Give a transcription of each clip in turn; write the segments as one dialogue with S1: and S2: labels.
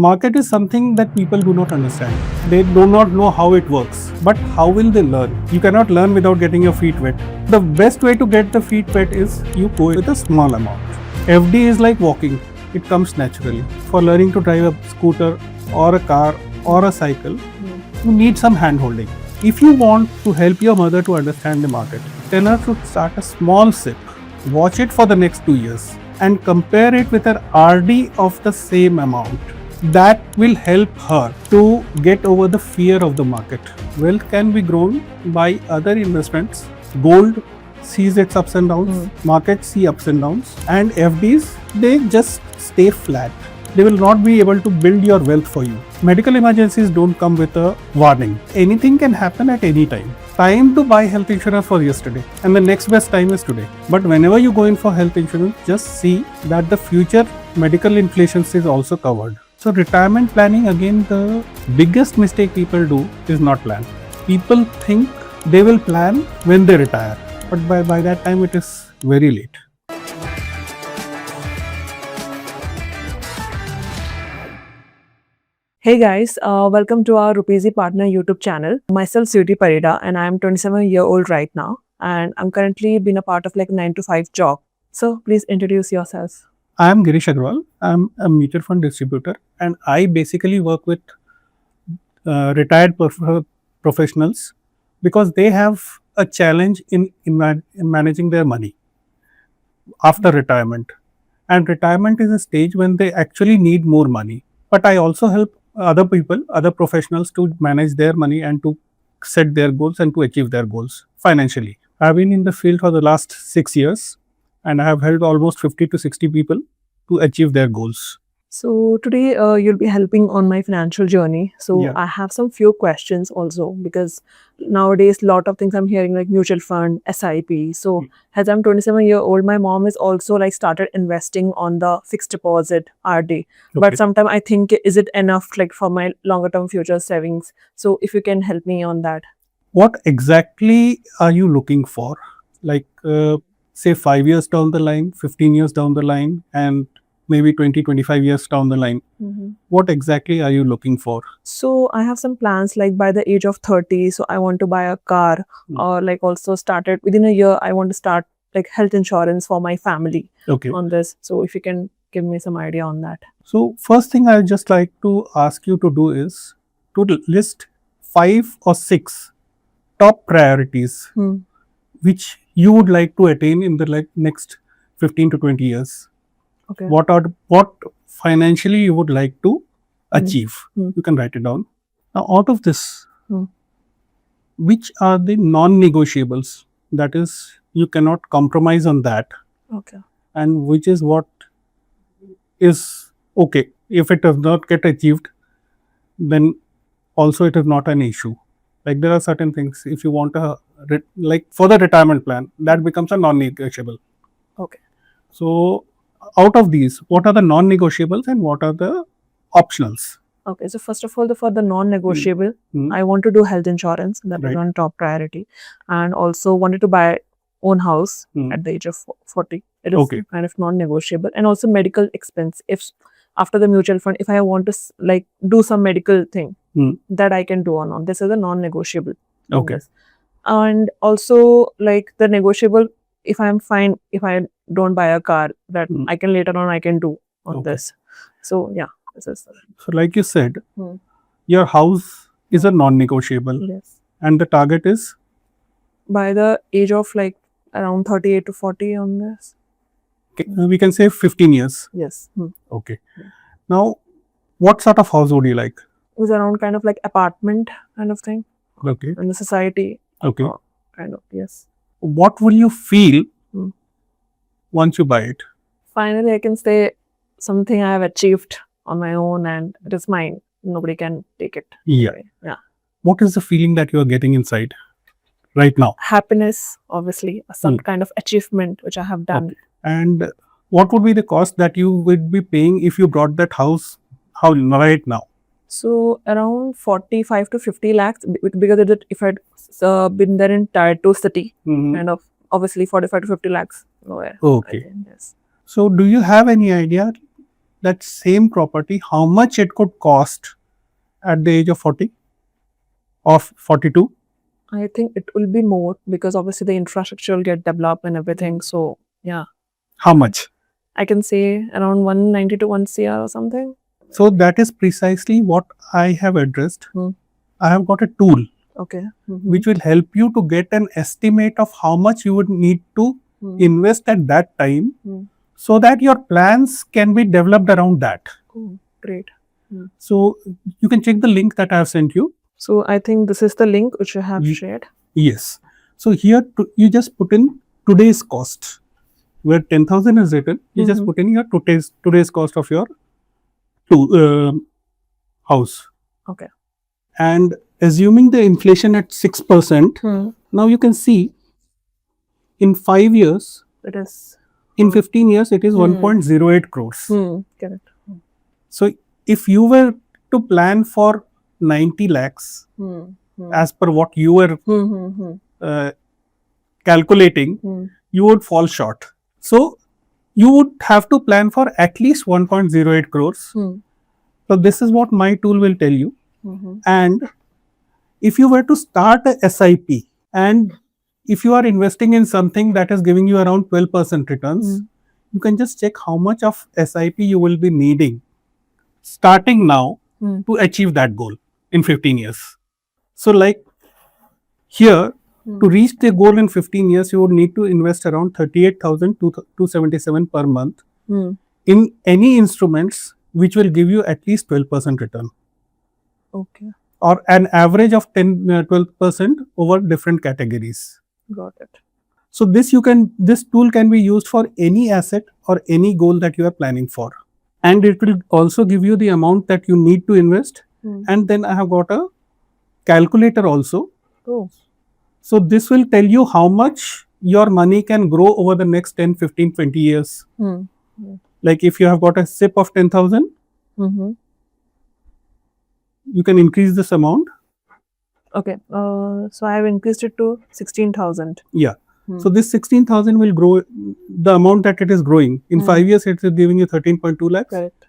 S1: Market is something that people do not understand. They do not know how it works. But how will they learn? You cannot learn without getting your feet wet. The best way to get the feet wet is you go with a small amount. FD is like walking. It comes naturally. For learning to drive a scooter or a car or a cycle, you need some hand holding. If you want to help your mother to understand the market, tell her to start a small sip. Watch it for the next 2 years and compare it with her RD of the same amount. That will help her to get over the fear of the market. Wealth can be grown by other investments. Gold sees its ups and downs, markets see ups and downs, and FDs, they just stay flat. They will not be able to build your wealth for you. Medical emergencies don't come with a warning. Anything can happen at any time. Time to buy health insurance was yesterday, and the next best time is today. But whenever you go in for health insurance, just see that the future medical inflations is also covered. So retirement planning, again, the biggest mistake people do is not plan. People think they will plan when they retire, but by that time it is very late.
S2: Hey guys, welcome to our Rupeezy Partner YouTube channel. Myself Sweetie Parida, and I'm 27-year-old right now, and I'm currently been a part of like 9 to 5 job. So please introduce yourself.
S1: I am Girish Agarwal. I'm a mutual fund distributor, and I basically work with retired professionals because they have a challenge in managing their money after retirement. And retirement is a stage when they actually need more money. But I also help other people, other professionals to manage their money and to set their goals and to achieve their goals financially. I've been in the field for the last 6 years, and I have helped almost 50 to 60 people to achieve their goals.
S2: So today you'll be helping on my financial journey. So
S1: Yeah.
S2: I have some few questions also, because nowadays lot of things I'm hearing like mutual fund, SIP. So as I'm 27-year-old, my mom is also like started investing on the fixed deposit RD. But
S1: Okay.
S2: sometimes I think, is it enough like for my longer term future savings? So if you can help me on that.
S1: What exactly are you looking for? Like, say 5 years down the line, 15 years down the line, and maybe 20, 25 years down the line. What exactly are you looking for?
S2: So I have some plans like by the age of 30. So I want to buy a car, or like also started within a year. I want to start like health insurance for my family
S1: Okay.
S2: on this. So if you can give me some idea on that.
S1: So first thing I'd just like to ask you to do is to list 5 or 6 top priorities which you would like to attain in the next 15 to 20 years.
S2: Okay.
S1: What financially you would like to achieve. You can write it down. Now, out of this, which are the non-negotiables? That is, you cannot compromise on that,
S2: Okay.
S1: and which is what is okay. If it does not get achieved, then also it is not an issue. Like, there are certain things, if you want a like for the retirement plan, that becomes a non-negotiable.
S2: Okay.
S1: So out of these, what are the non-negotiables and what are the optionals?
S2: Okay. So first of all, for the non-negotiable, I want to do health insurance. That is on top priority, and also wanted to buy own house at the age of 40. It is kind of non-negotiable, and also medical expense. If after the mutual fund, if I want to like do some medical thing, that I can do on. This is a non-negotiable.
S1: Okay.
S2: And also like the negotiable, if I'm fine, if I don't buy a car, that I can later on I can do on this. So yeah, this is.
S1: So like you said, your house is a non-negotiable.
S2: Yes.
S1: And the target is?
S2: By the age of like around 38 to 40 on this.
S1: We can say 15 years.
S2: Yes.
S1: Okay. Now, what sort of house would you like?
S2: It was around kind of like apartment kind of thing.
S1: Okay.
S2: In the society.
S1: Okay.
S2: Kind of, yes.
S1: What will you feel once you buy it?
S2: Finally, I can say something I have achieved on my own and it is mine. Nobody can take it.
S1: Yeah.
S2: Yeah.
S1: What is the feeling that you are getting inside right now?
S2: Happiness, obviously, some kind of achievement which I have done.
S1: Okay. And what would be the cost that you would be paying if you brought that house right now?
S2: So around 45 to 50 lakhs, because if I'd been there in tier 2 city, kind of obviously 45 to 50 lakhs nowhere.
S1: Okay.
S2: Yes.
S1: So do you have any idea that same property, how much it could cost at the age of 40 or 42?
S2: I think it will be more because obviously the infrastructure will get developed and everything. So yeah,
S1: How much?
S2: I can say around 190 to 1 CR or something.
S1: So that is precisely what I have addressed.
S2: Hmm.
S1: I have got a tool
S2: Okay.
S1: which will help you to get an estimate of how much you would need to
S2: Hmm.
S1: invest at that time,
S2: Hmm.
S1: so that your plans can be developed around that.
S2: Oh, great.
S1: So you can check the link that I have sent you.
S2: So I think this is the link which you have
S1: Ye-
S2: shared.
S1: Yes. So here you just put in today's cost. Where 10,000 is written, you just put in your today's cost of your house.
S2: Okay.
S1: And assuming the inflation at 6%, now you can see in 5 years,
S2: It is.
S1: in 15 years, it is 1.08 crores.
S2: Correct.
S1: So if you were to plan for 90 lakhs, as per what you were calculating, you would fall short. So you would have to plan for at least 1.08 crores. So this is what my tool will tell you. And if you were to start a SIP, and if you are investing in something that is giving you around 12% returns, you can just check how much of SIP you will be needing starting now to achieve that goal in 15 years. So like here, to reach the goal in 15 years, you would need to invest around 38,277 per month in any instruments which will give you at least 12% return,
S2: Okay.
S1: or an average of 12% over different categories.
S2: Got it.
S1: So this tool can be used for any asset or any goal that you are planning for, and it will also give you the amount that you need to invest. And then I have got a calculator also.
S2: Oh.
S1: So this will tell you how much your money can grow over the next 10, 15, 20 years. Like if you have got a SIP of 10,000, you can increase this amount.
S2: Okay. So I have increased it to 16,000.
S1: Yeah. So this 16,000 will grow, the amount that it is growing. In 5 years, it is giving you 13.2 lakhs.
S2: Correct.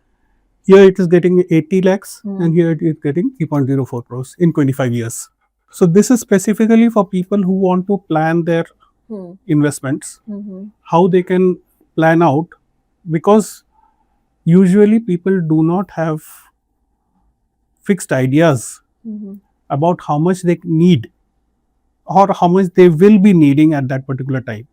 S1: Here it is getting 80 lakhs and here it is getting 3.04 crores in 25 years. So this is specifically for people who want to plan their investments, how they can plan out, because usually people do not have fixed ideas about how much they need or how much they will be needing at that particular time.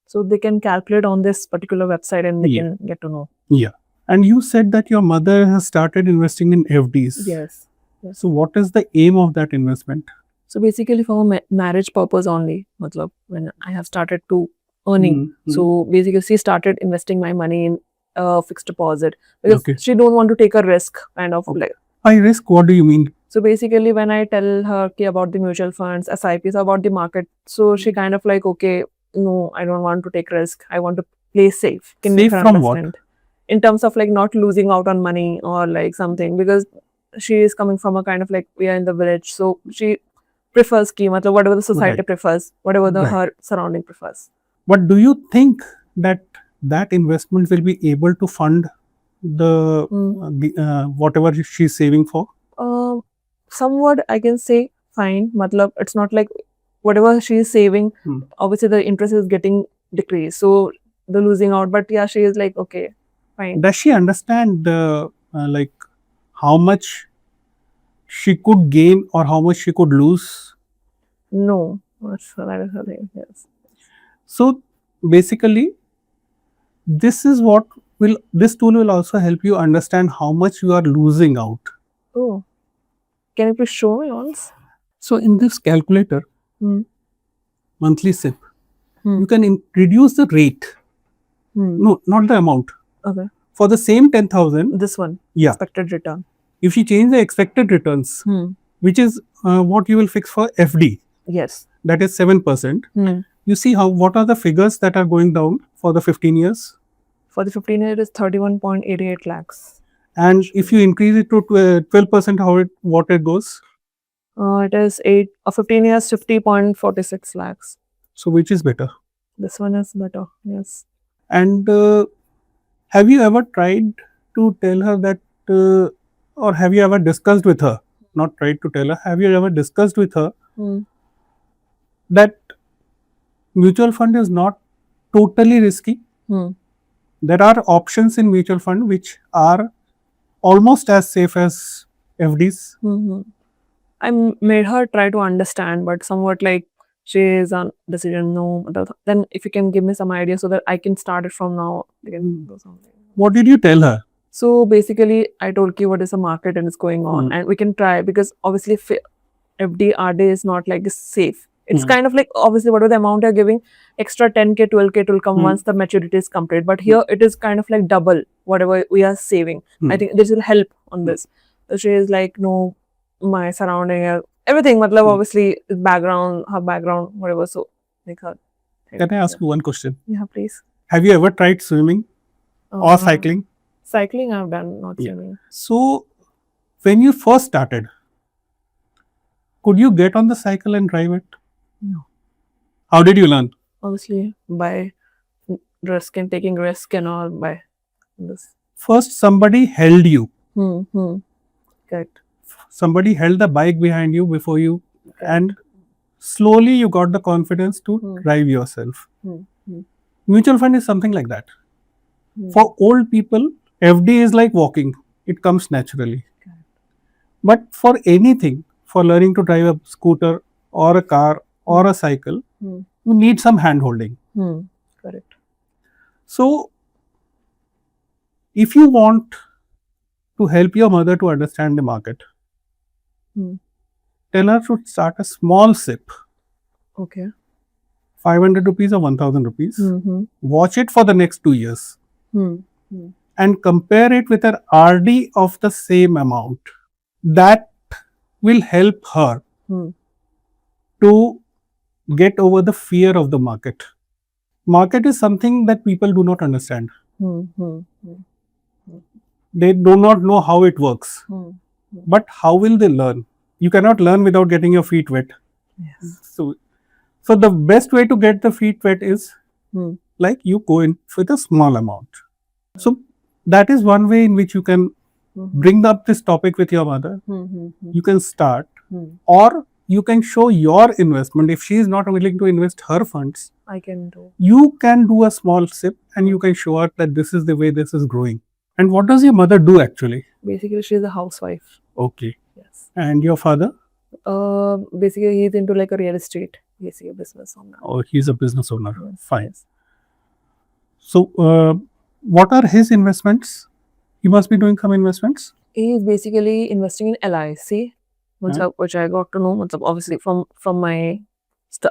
S2: So they can calculate on this particular website and they can get to know.
S1: Yeah. And you said that your mother has started investing in FDs.
S2: Yes.
S1: So what is the aim of that investment?
S2: So basically for marriage purpose only, matlab, when I have started to earning. So basically she started investing my money in fixed deposit because she don't want to take a risk kind of like.
S1: High risk, what do you mean?
S2: So basically when I tell her about the mutual funds, SIPs, about the market, so she kind of like, okay, no, I don't want to take risk. I want to play safe. Can
S1: Safe from what?
S2: In terms of like not losing out on money or like something, because she is coming from a kind of like, we are in the village, so she prefers scheme, whatever the society prefers, whatever her surrounding prefers.
S1: But do you think that that investment will be able to fund the whatever she's saving for?
S2: Somewhat I can say fine. Matlab, it's not like whatever she is saving, obviously the interest is getting decreased, so the losing out. But yeah, she is like, okay, fine.
S1: Does she understand the like how much she could gain or how much she could lose?
S2: No, that's that is her thing. Yes.
S1: So basically, this tool will also help you understand how much you are losing out.
S2: Oh, can you please show me once?
S1: So in this calculator, monthly SIP, you can reduce the rate. No, not the amount.
S2: Okay.
S1: For the same 10,000.
S2: This one.
S1: Yeah.
S2: Expected return.
S1: If you change the expected returns, which is what you will fix for FD.
S2: Yes.
S1: That is 7%. You see what are the figures that are going down for the 15 years?
S2: For the 15 years, it is 31.88 lakhs.
S1: And if you increase it to 12%, what it goes?
S2: It is 15 years, 50.46 lakhs.
S1: So which is better?
S2: This one is better, yes.
S1: And Have you ever tried to tell her that, or have you ever discussed with her? Not tried to tell her. Have you ever discussed with her that mutual fund is not totally risky? There are options in mutual fund which are almost as safe as FDs.
S2: I made her try to understand, but somewhat like she is on decision. No, then if you can give me some idea so that I can start it from now. I can do something.
S1: What did you tell her?
S2: So basically, I told you what is the market and it's going on, and we can try because obviously FD RD is not like safe. It's kind of like obviously whatever the amount you're giving, extra 10K, 12K will come once the maturity is complete. But here it is kind of like double whatever we are saving. I think this will help on this. So she is like, no, my surrounding, everything, obviously background, her background, whatever. So like her.
S1: Can I ask you one question?
S2: Yeah, please.
S1: Have you ever tried swimming or cycling?
S2: Cycling I've done, not swimming.
S1: So when you first started, could you get on the cycle and drive it?
S2: No.
S1: How did you learn?
S2: Obviously by taking risk and all by this.
S1: First, somebody held you.
S2: Correct.
S1: Somebody held the bike behind you before you, and slowly you got the confidence to drive yourself. Mutual fund is something like that. For old people, FD is like walking. It comes naturally. But for anything, for learning to drive a scooter or a car or a cycle, you need some hand holding.
S2: Correct.
S1: So, if you want to help your mother to understand the market, tell her to start a small SIP.
S2: Okay.
S1: 500 rupees or 1000 rupees. Watch it for the next 2 years. And compare it with an RD of the same amount. That will help her to get over the fear of the market. Market is something that people do not understand. They do not know how it works. But how will they learn? You cannot learn without getting your feet wet.
S2: Yes.
S1: So the best way to get the feet wet is like you go in with a small amount. So that is one way in which you can bring up this topic with your mother. You can start, or you can show your investment. If she is not willing to invest her funds,
S2: I can do.
S1: You can do a small SIP and you can show her that this is the way this is growing. And what does your mother do actually?
S2: Basically, she's a housewife.
S1: Okay.
S2: Yes.
S1: And your father?
S2: Basically, he's into like a real estate, basically a business owner.
S1: Oh, he's a business owner.
S2: Yes.
S1: Fine.
S2: Yes.
S1: So, what are his investments? He must be doing some investments.
S2: He is basically investing in LIC, which I got to know, obviously from my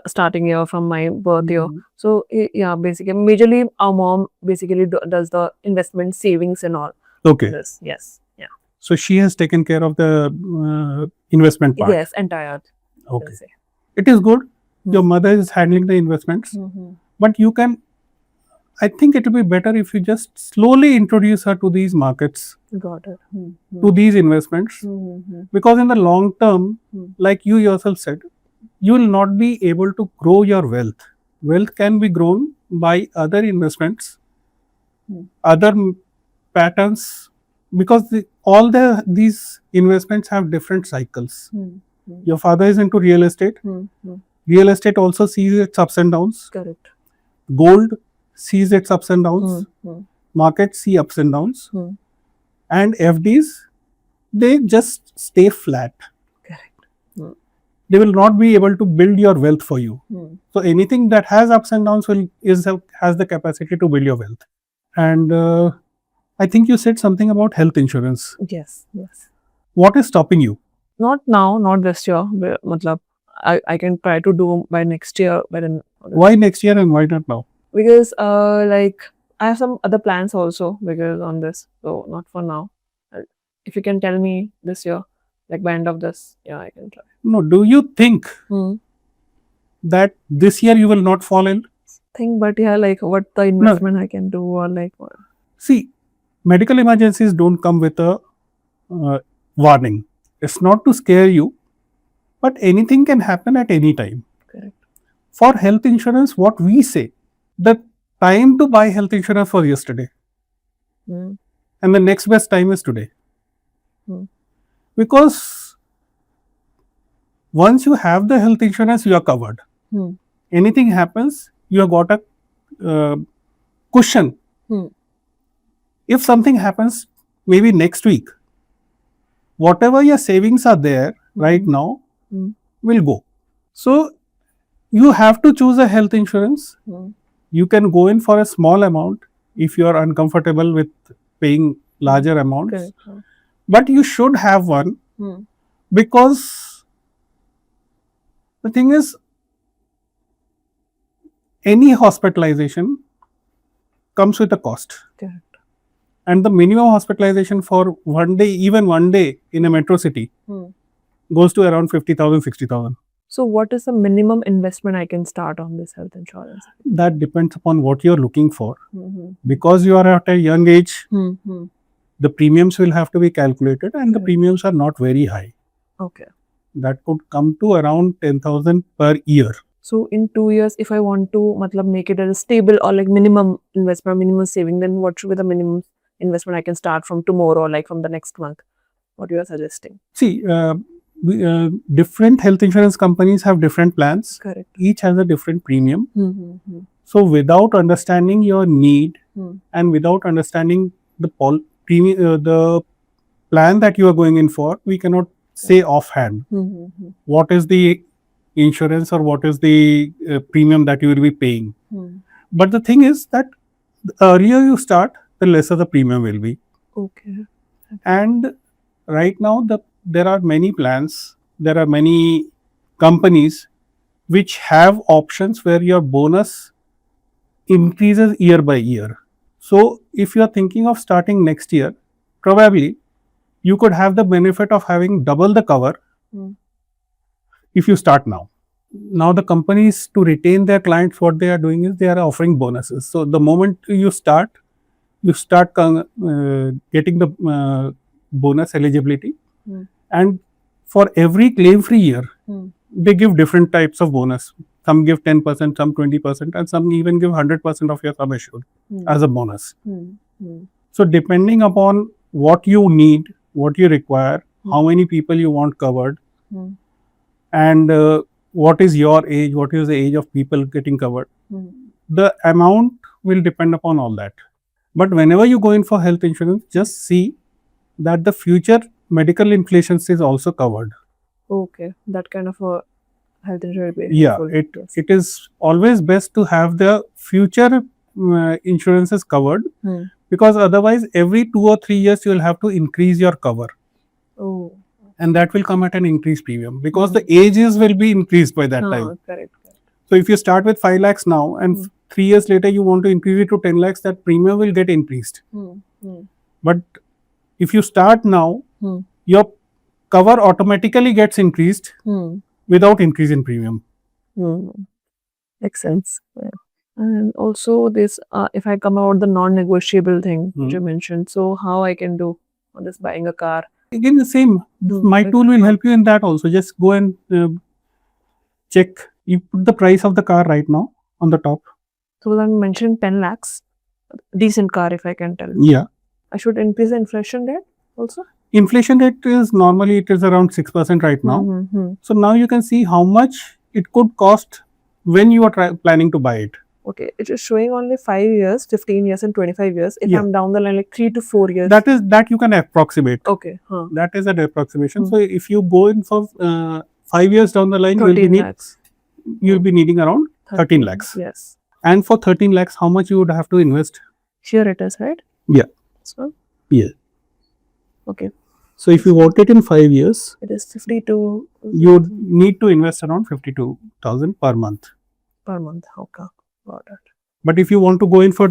S2: starting year, from my birth year. So yeah, basically, majorly our mom basically does the investment savings and all.
S1: Okay.
S2: This, yes, yeah.
S1: So she has taken care of the investment part.
S2: Yes, entire.
S1: Okay. It is good. Your mother is handling the investments, but you can. I think it will be better if you just slowly introduce her to these markets,
S2: got it,
S1: to these investments, because in the long term, like you yourself said, you will not be able to grow your wealth. Wealth can be grown by other investments, other patterns, because these investments have different cycles. Your father is into real estate. Real estate also sees its ups and downs.
S2: Correct.
S1: Gold sees its ups and downs. Markets see ups and downs. And FDs, they just stay flat.
S2: Correct.
S1: They will not be able to build your wealth for you. So anything that has ups and downs has the capacity to build your wealth. And I think you said something about health insurance.
S2: Yes, yes.
S1: What is stopping you?
S2: Not now, not this year. I can try to do by next year.
S1: Why next year and why not now?
S2: Because like I have some other plans also because on this. So not for now. If you can tell me this year, like by end of this, yeah, I can try.
S1: No, do you think that this year you will not fall in?
S2: But yeah, like what the investment I can do or like what?
S1: See, medical emergencies don't come with a warning. It's not to scare you, but anything can happen at any time.
S2: Correct.
S1: For health insurance, what we say, the time to buy health insurance was yesterday. And the next best time is today. Because once you have the health insurance, you are covered. Anything happens, you have got a cushion. If something happens maybe next week, whatever your savings are there right now will go. So you have to choose a health insurance. You can go in for a small amount if you are uncomfortable with paying larger amounts. But you should have one because the thing is, any hospitalization comes with a cost. And the minimum hospitalization for one day, even one day in a metro city, goes to around 50,000, 60,000.
S2: So what is the minimum investment I can start on this health insurance?
S1: That depends upon what you're looking for. Because you are at a young age, the premiums will have to be calculated, and the premiums are not very high.
S2: Okay.
S1: That could come to around 10,000 per year.
S2: So in 2 years, if I want to make it as a stable or like minimum investment, minimum saving, then what should be the minimum investment I can start from tomorrow or like from the next month? What you are suggesting?
S1: See, different health insurance companies have different plans.
S2: Correct.
S1: Each has a different premium. So without understanding your need and without understanding the the plan that you are going in for, we cannot say offhand what is the insurance or what is the premium that you will be paying. But the thing is that the earlier you start, the lesser the premium will be.
S2: Okay.
S1: And right now there are many plans, there are many companies which have options where your bonus increases year by year. So if you are thinking of starting next year, probably you could have the benefit of having double the cover if you start now. Now the companies, to retain their clients, what they are doing is they are offering bonuses. So the moment you start getting the bonus eligibility, and for every claim-free year, they give different types of bonus. Some give 10%, some 20%, and some even give 100% of your sum assured as a bonus. So depending upon what you need, what you require, how many people you want covered, and what is your age, what is the age of people getting covered, the amount will depend upon all that. But whenever you go in for health insurance, just see that the future medical inflation is also covered.
S2: Okay, that kind of a health insurance.
S1: Yeah, it is always best to have the future insurances covered, because otherwise every 2 or 3 years you will have to increase your cover.
S2: Oh.
S1: And that will come at an increased premium, because the ages will be increased by that time.
S2: Correct.
S1: So if you start with 5 lakhs now and 3 years later you want to increase it to 10 lakhs, that premium will get increased. But if you start now, your cover automatically gets increased without increase in premium.
S2: Makes sense. Yeah. And also this, if I come about the non-negotiable thing which you mentioned, so how I can do on this buying a car?
S1: Again, the same. My tool will help you in that also. Just go and check. You put the price of the car right now on the top.
S2: So I mentioned 10 lakhs, decent car if I can tell.
S1: Yeah.
S2: I should increase the inflation rate also?
S1: Inflation rate is normally it is around 6% right now. So now you can see how much it could cost when you are planning to buy it.
S2: Okay, it is showing only 5 years, 15 years and 25 years. If I'm down the line like 3 to 4 years.
S1: That you can approximate.
S2: Okay.
S1: That is an approximation. So if you go in for 5 years down the line, you'll be needing around 13 lakhs.
S2: Yes.
S1: And for 13 lakhs, how much you would have to invest?
S2: Here it is, right?
S1: Yeah.
S2: So?
S1: Yeah.
S2: Okay.
S1: So if you want it in 5 years,
S2: it is 52.
S1: You need to invest around 52,000 per month.
S2: Per month, okay. Got it.
S1: But if you want to go in for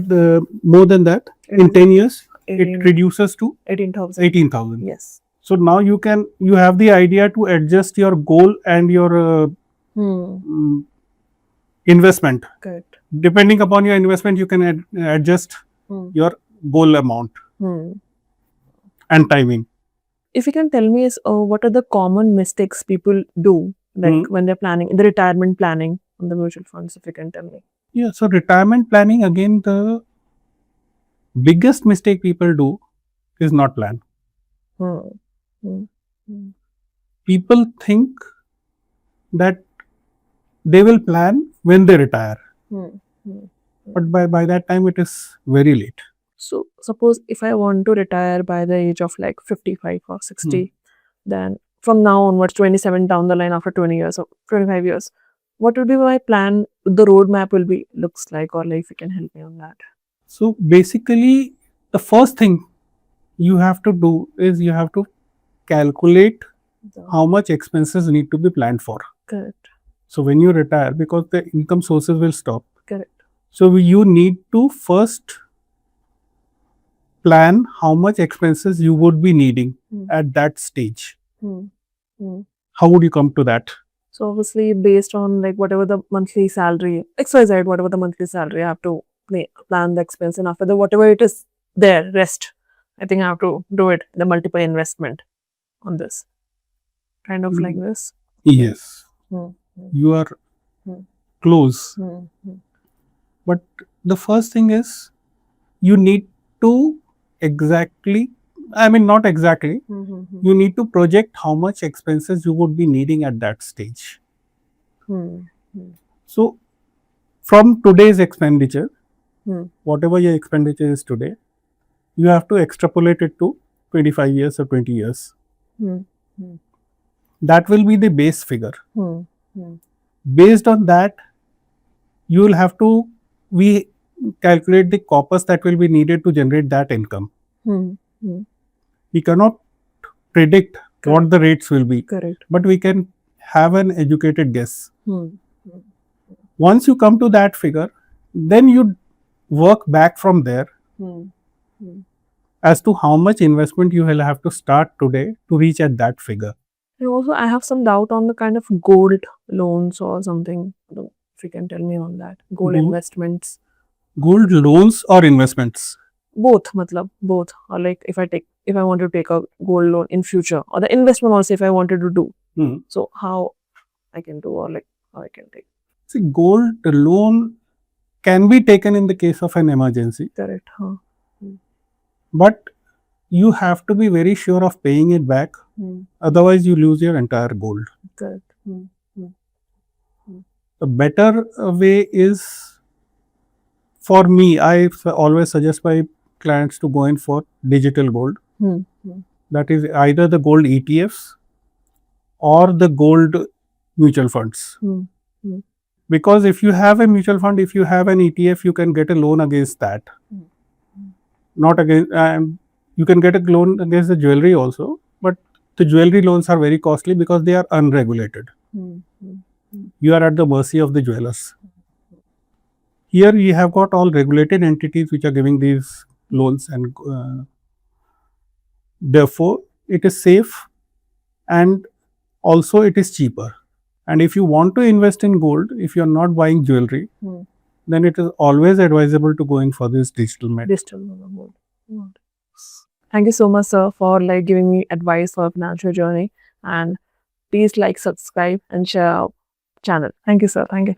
S1: more than that, in 10 years,
S2: 18,
S1: it reduces to
S2: 18,000.
S1: 18,000.
S2: Yes.
S1: So now you have the idea to adjust your goal and your investment.
S2: Correct.
S1: Depending upon your investment, you can adjust your goal amount and timing.
S2: If you can tell me what are the common mistakes people do when they're planning, the retirement planning on the mutual funds, if you can tell me.
S1: Yeah, so retirement planning, again, the Biggest mistake people do is not plan.
S2: Hmm. Hmm. Hmm.
S1: People think that they will plan when they retire,
S2: Hmm. Hmm.
S1: but by that time it is very late.
S2: So suppose if I want to retire by the age of like 55 or 60, then from now onwards, 27 down the line after 20 years or 25 years, what would be my plan? The roadmap will be looks like, or like if you can help me on that.
S1: So basically, the first thing you have to do is you have to calculate
S2: So,
S1: how much expenses need to be planned for.
S2: correct,
S1: So when you retire, because the income sources will stop,
S2: correct.
S1: so you need to first plan how much expenses you would be needing at that stage.
S2: Hmm. Hmm.
S1: How would you come to that?
S2: So obviously, based on like whatever the monthly salary, XYZ, whatever the monthly salary, I have to plan the expense, and after the whatever it is there, rest. I think I have to do it the multiple investment on this, kind of like this.
S1: Yes,
S2: Hmm.
S1: you are
S2: Hmm.
S1: close.
S2: Hmm. Hmm.
S1: But the first thing is you need to exactly, I mean, not exactly,
S2: Hmm. Hmm.
S1: you need to project how much expenses you would be needing at that stage.
S2: Hmm. Hmm.
S1: So, from today's expenditure,
S2: Hmm.
S1: whatever your expenditure is today, you have to extrapolate it to 25 years or 20 years.
S2: Hmm. Hmm.
S1: That will be the base figure.
S2: Hmm. Hmm.
S1: Based on that, you will have to we calculate the corpus that will be needed to generate that income.
S2: Hmm. Hmm.
S1: We cannot predict what the rates will be,
S2: Correct.
S1: but we can have an educated guess.
S2: Hmm.
S1: Once you come to that figure, then you work back from there
S2: Hmm. Hmm.
S1: as to how much investment you will have to start today to reach at that figure.
S2: And also, I have some doubt on the kind of gold loans or something. If you can tell me on that, gold
S1: Gold,
S2: investments.
S1: gold loans or investments?
S2: Both, matlab, both. Or like if I want to take a gold loan in future, or the investment also if I wanted to do.
S1: Hmm.
S2: So how I can do, or like how I can take.
S1: See, gold loan can be taken in the case of an emergency,
S2: Correct. Huh?
S1: but you have to be very sure of paying it back.
S2: Hmm.
S1: Otherwise, you lose your entire gold.
S2: Correct. Hmm.
S1: The better way is, for me, I always suggest my clients to go in for digital gold.
S2: Hmm. Hmm.
S1: That is either the gold ETFs or the gold mutual funds.
S2: Hmm. Hmm.
S1: Because if you have a mutual fund, if you have an ETF, you can get a loan against that. Not against, you can get a loan against the jewelry also, but the jewelry loans are very costly because they are unregulated.
S2: Hmm. Hmm.
S1: You are at the mercy of the jewelers. Here you have got all regulated entities which are giving these loans, and therefore it is safe, and also it is cheaper. And if you want to invest in gold, if you are not buying jewelry,
S2: Hmm.
S1: then it is always advisable to go in for this digital method.
S2: Digital gold. Good. Thank you so much, sir, for like giving me advice for financial journey. And please like, subscribe, and share our channel. Thank you, sir. Thank you.